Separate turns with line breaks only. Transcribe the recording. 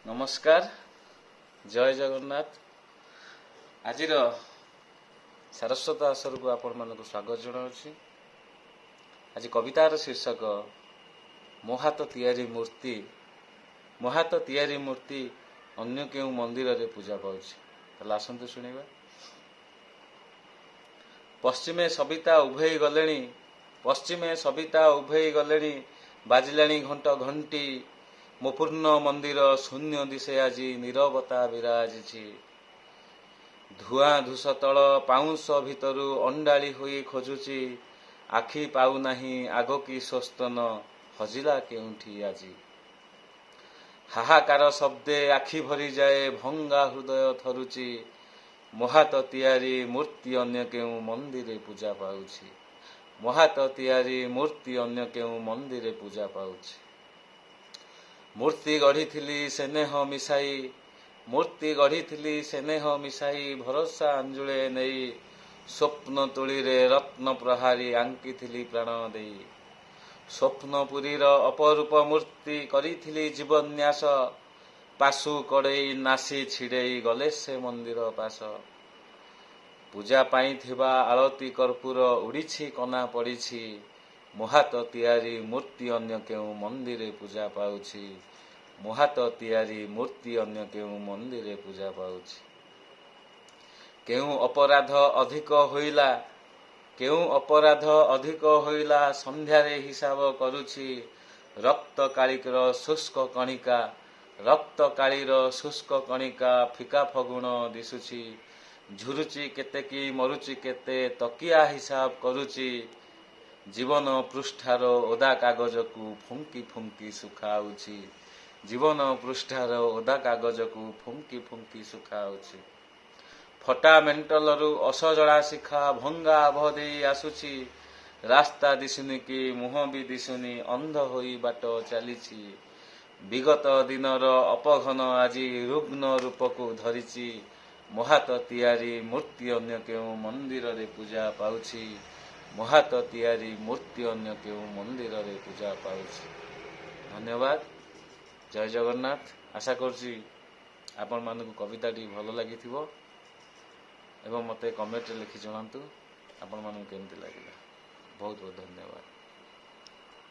नमस्कार जय जगन्नाथ। आज सारस्वत आसर को आपण मानक स्वागत जनाऊँ। आज कवितार शीर्षक मो हाथ तियारी मूर्ति। मो हाथ तियारी मूर्ति अन्य केउ मंदिर रे पूजा पाउछि। आसतु शुणा। पश्चिमे सविता उभई गलेणी, पश्चिमे सविता उभई गलेणी, बाजिलाणी घंट घंटी। मो पूर्ण मंदिर शून्य दिशे आजी नीरवता विराजिछि। धुआं धूस तल पाउंश भितरु अंडाळी होई खोजुछि। आखि पाउ नाही आग की स्वस्तन, हजिला केउठी आजी। हाहाकार शब्दे आखि भरी जाए, भंगा हृदय थरुछि। मो हाथ तियारी मूर्ति अन्य केउ मंदिरे पूजा पाउछि। मो हाथ तियारी मूर्ति अन्य केउ मंदिरे पूजा पाउछि। मूर्ति गढ़ी स्नेह मिसाई, मूर्ति गढ़ी स्नेह मिसाई, भरोसा अंजुले नहीं। स्वप्न तुली रत्न प्रहारी आंकी प्राण देई। स्वप्नपुरीर अपरूप मूर्ति करी जीवन्यास। पाशु कड़ई नासी छिड़ई गले से मंदिर पास। पूजा पाई थिबा आलती कर्पूर उड़ीछि कना पड़ीछि। मो हाथ तियारी मूर्ति अन्य केउ मंदिरे पूजा पाउछि। मो हाथ तियारी मूर्ति अन्य केउ मंदिरे पूजा पाउछि। केउ अपराध अधिक होइला, केउ अपराध अधिक होइला, संध्यारे हिसाब करुछि। रक्त कालिकर शुष्क कणिका, रक्त कालीर शुष्क कणिका, फिका फगुण दिसुछि। झुरुची केतेकी मरुची केते, तकिया हिसाब करुची। जीवन पृष्ठार ओदा कागज को फुंकी फुंकी सुखाउछि। जीवन पृष्ठार ओदा कागज को फुंकी फुंकी सुखाउछि। फटा मेंटलरू असजड़ा शिखा भंगा आभ देई आसुछि। रास्ता दिसुनी कि मुह भी दिसुनी, अंध होई बाट चलीछि। विगत दिनर अपघन आजी रुग्ण रूप को धरिछि। मो हाथ तियारी मूर्ति अन्य केउ मंदिर रे पूजा पाउछि। मो हाथ तियारी मूर्ति अन्य केउ मंदिर रे पूजा पाउछि। धन्यवाद। जय जगन्नाथ। आशा करछि आपण मानक कविताटी भल लागिथिबो एवं मते कमेंट लिखि जणांतु आपण मानक केमति लागिला। बहुत बहुत धन्यवाद।